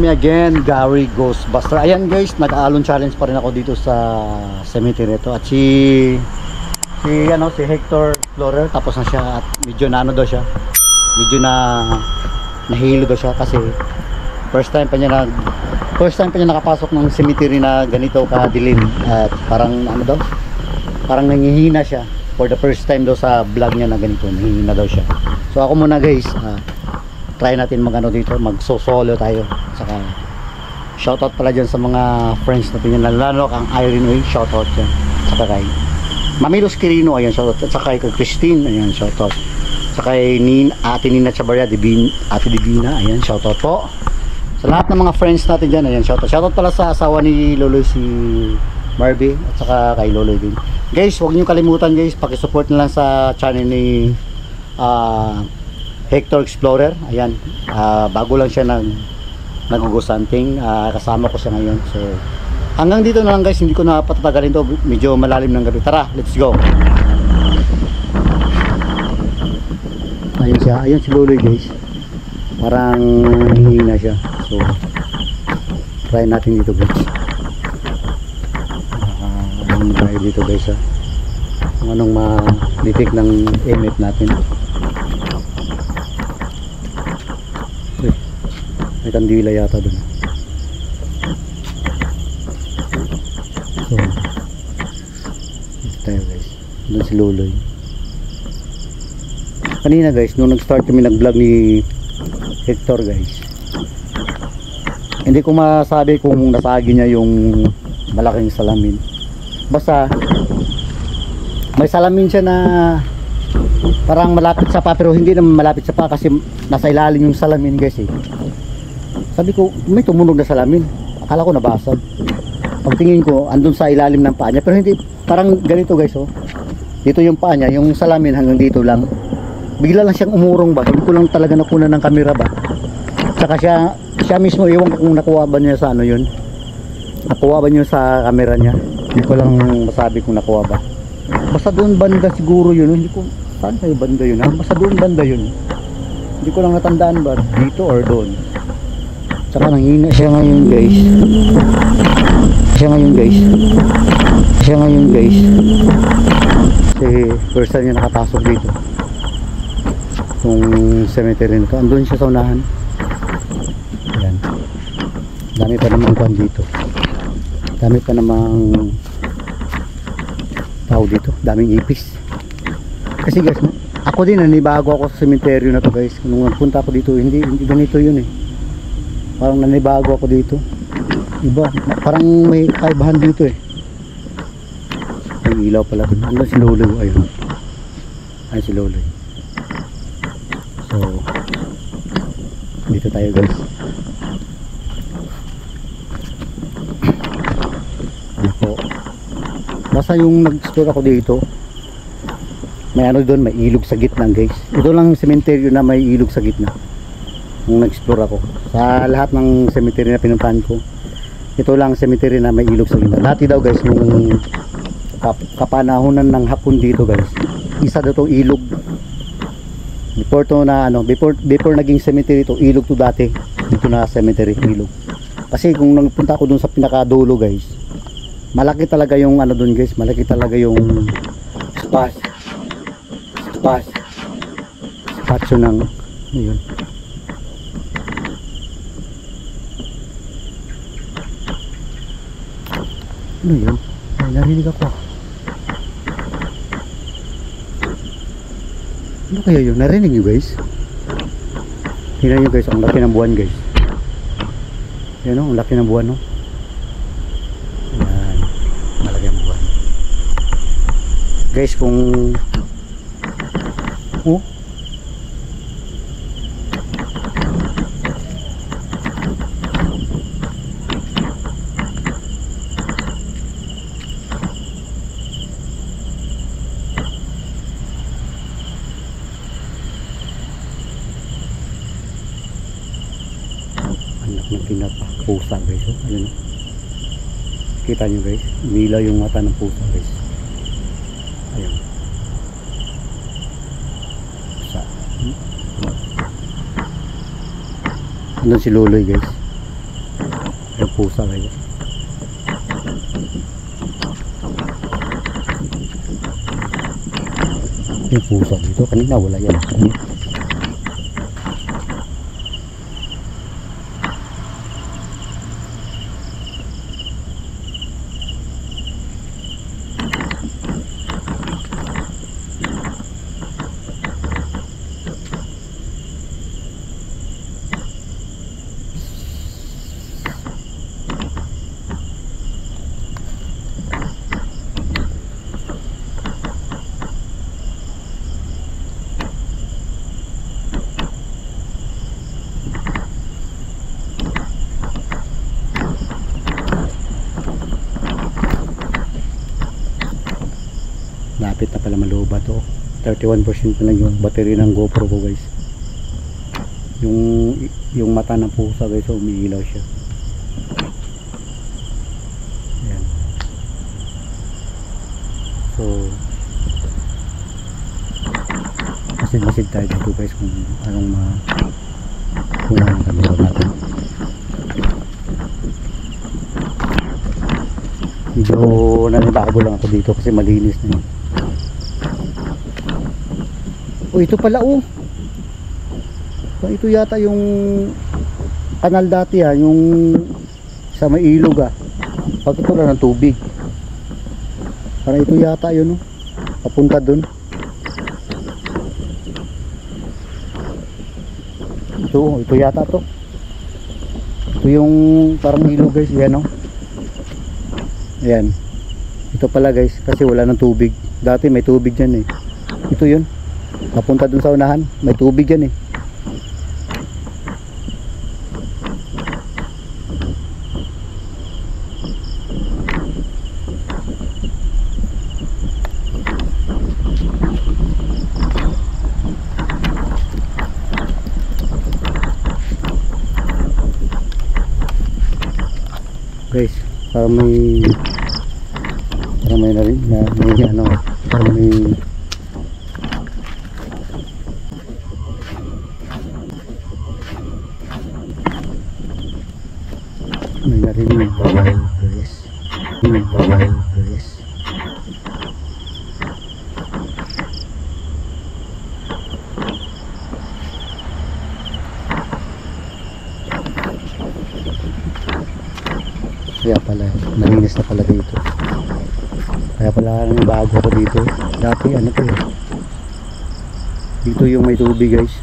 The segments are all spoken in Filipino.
me again, Gary Ghostbuster. Ayan guys, nag-aalon challenge pa rin ako dito sa cemetery ito. At si Hector Explorer, tapos na siya at medyo na ano daw siya. Medyo nahilo daw siya kasi first time pa niya nakapasok ng cemetery na ganito kadilim. At parang ano daw, parang nangihina siya for the first time daw sa vlog niya na ganito, nangihina daw siya. So ako muna guys, try natin magano dito, mag-solo tayo. Saka shoutout pala dyan sa mga friends natin yan, lalo ang Irene Way, shoutout dyan. Saka kay Mamilos Quirino, ayan, shoutout. Saka kay Christine, ayan, shoutout. Saka kay Ate Nina Chabarria, Ate Divina, ayan, shoutout po. Sa lahat ng mga friends natin dyan, ayan, shoutout. Shoutout pala sa asawa ni Loloy, si Marby, at saka kay Loloy din. Guys, huwag nyo kalimutan guys, pakisupport na lang sa channel ni Hector Explorer. Ayan, bago lang siya nag-ghost hunting, kasama ko siya ngayon. So hanggang dito na lang guys, hindi ko na patatagalin to, medyo malalim ng gabi. Tara, let's go. Ayun siya, ayun si Loloy guys, parang hihina siya. So try natin dito guys, try dito guys kung anong ma-detect ng emit natin. May kandila yata dun. So dito tayo guys, dun si Loloy. Kanina guys, nung nag-start kami nag-vlog ni Hector guys, hindi ko masabi kung nasagi niya yung malaking salamin. Basta may salamin siya na parang malapit sa pa, pero hindi naman malapit sa pa kasi nasa ilalim yung salamin guys eh. Sabi ko, may tumunog na salamin. Akala ko nabasag. Pagtingin ko, andun sa ilalim ng paa niya. Pero hindi, parang ganito guys oh. Dito yung paa niya, yung salamin hanggang dito lang. Bigla lang siyang umurong ba. Hindi ko lang talaga nakuha ng camera ba. Tsaka siya mismo, iwan ko kung nakuha ba niya sa ano yun. Nakuha ba niya sa camera niya. Hindi ko lang masabi kung nakuha ba. Basta doon banda siguro yun. Hindi ko, saan kayo banda yun ha? Basta doon banda yun. Hindi ko lang natandaan ba dito or doon. Saka nanghina siya ngayon guys. Kasi first time niya nakapasok dito itong cemetery nito. Andun siya sa unahan. Ayan, dami pa namang kwan dito, dami pa namang tao dito, daming ipis. Kasi guys, ako din nanibago ako sa cemetery na to guys. Nung nagpunta ako dito, hindi ganito yun eh. Parang nanibago ako dito, iba, parang may kaibahan dito eh. May ilaw pala dun. Ano si Loloy, ayun, ay si Loloy. So dito tayo guys. Ako, basta yung nag-explore ako dito, may ano doon, may ilog sa gitna guys. Ito lang cemetery na may ilog sa gitna. Nung nag-explore ako sa lahat ng cemetery na pinuntahan ko, ito lang cemetery na may ilog sa gitna. Dati daw guys, nung kapanahonan ng hapon dito guys, isa daw to ilog. Before to na ano, before naging cemetery to, ilog to dati. Dito na cemetery, ilog. Kasi kung nagpunta ako dun sa pinakadulo guys, malaki talaga yung ano dun guys, malaki talaga yung spatio ng ayun. Ano yun? Ay, narinig ako. Ano kaya yun? Narinig nyo guys? Tingnan nyo guys, ang laki ng buwan guys. Yan o, ang laki ng buwan no? Yan, malaki ang buwan guys. Kung oh, anak ng pinapapusa guys oh. Ayun, kita nyo guys, umilaw yung mata ng pusa guys. Ayun, andun si Loloy guys. Yung pusa guys. Yung pusa dito kanina wala yan. Lapit na pala malubat to. 31% na lang yung battery ng GoPro ko guys. Yung mata ng pusa guys, umiilaw siya. Ayan. So masid tayo dito guys kung anong kuha ng camera natin. Medyo nanibago lang ako dito kasi malinis na yun. Oh, ito pala oh. Ito yata yung kanal dati ha, yung sa may ilog ah. Pag ito lang ng tubig. Parang ito yata yun oh. Papunta dun. Ito yata to. Ito yung parang ilog guys, yan oh. Ayan. Ito pala guys, kasi wala ng tubig. Dati may tubig dyan eh. Ito yun. Papunta dun sa unahan, may tubig dyan eh. Guys, parang may ano, parang may narinig guys. Kaya pala, malinis na pala dito. Kaya pala bago ako dito. Dati ano to eh. Dito yung may tubig guys.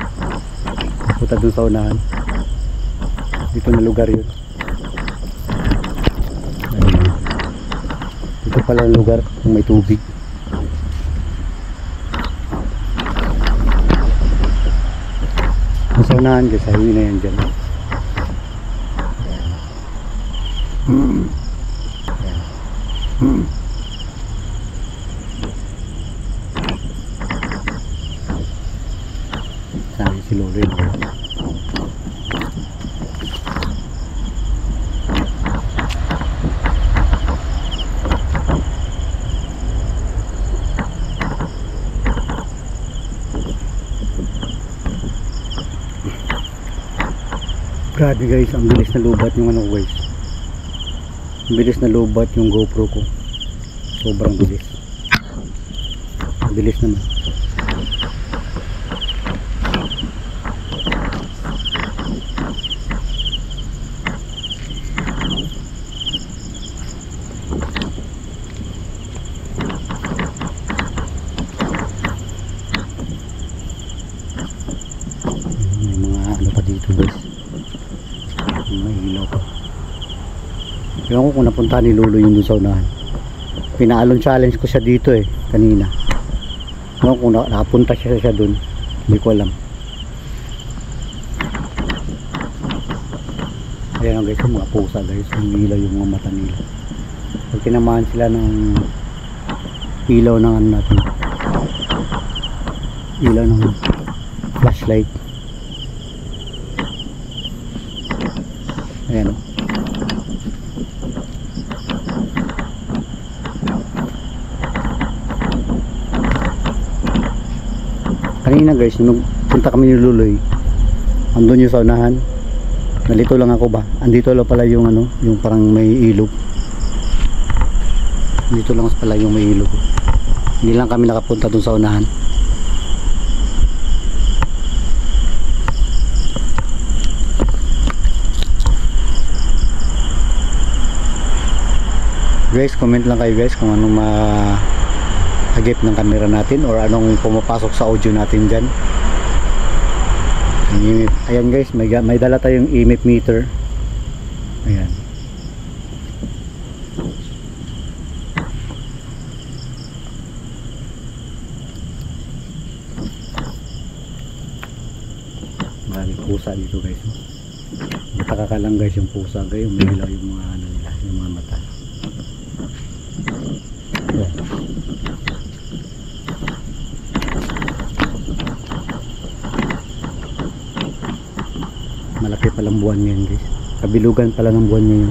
Punta dun sa unahan. Dito na lugar yun. Ayun. Dito pala ang lugar kung may tubig. Sa unahan guys, highway na yan dyan. Sabi si Lolo yun. Grabe guys, ang bilis na lubat yung ano guys. Ang bilis na lubat yung GoPro ko. Sobrang bilis. Ang bilis naman. May mga ano pa dito guys. May ilaw pa. Ewan ko kung napunta ni Lolo yung dun sa unahan. Pinaalon challenge ko siya dito eh kanina. Ewan ko kung nakapunta siya dun. Hindi ko alam. Ayan guys, yung mga pusa guys, yung ilaw yung mga mata nila. Pag tinamaan sila ng ilaw ng ano natin, ilaw ng flashlight. Ayan o. Kanina guys, nung punta kami ni Luloy, andun yung sa unahan, Nalito lang ako ba? Andito lang pala yung ano, yung parang may ilog. Dito lang pala yung may ilog. Hindi lang kami nakapunta dun sa unahan. Guys, comment lang kayo guys kung anong agip ng camera natin or anong pumapasok sa audio natin dyan. Ayan guys, may dala tayong EMF meter. Ayan. Maraming pusa dito guys. Mataka ka lang guys yung pusa guys, umihilaw yung mga ano nila, yung mga mata. Ayan. Malaki palang buwan ngayon guys. Kabilugan pala ng buwan ngayon.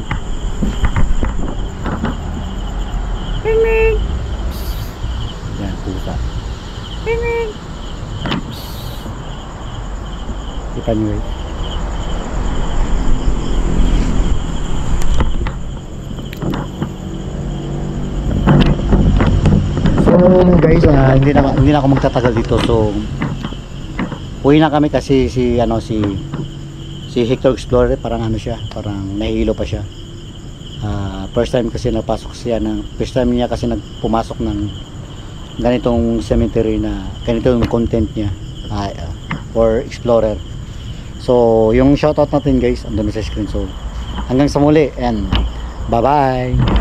Ming Ming! Yan, pusa. Ming Ming! Kita nyo guys. So guys, hindi na ako magtatagal dito. So uwi na kami kasi si Hector Explorer parang ano siya, parang nahihilo pa siya. First time kasi napasok siya first time niya kasi nagpumasok ng ganitong cemetery na ganito yung content niya for Explorer. So yung shoutout natin guys andun sa screen. So hanggang sa muli and bye bye.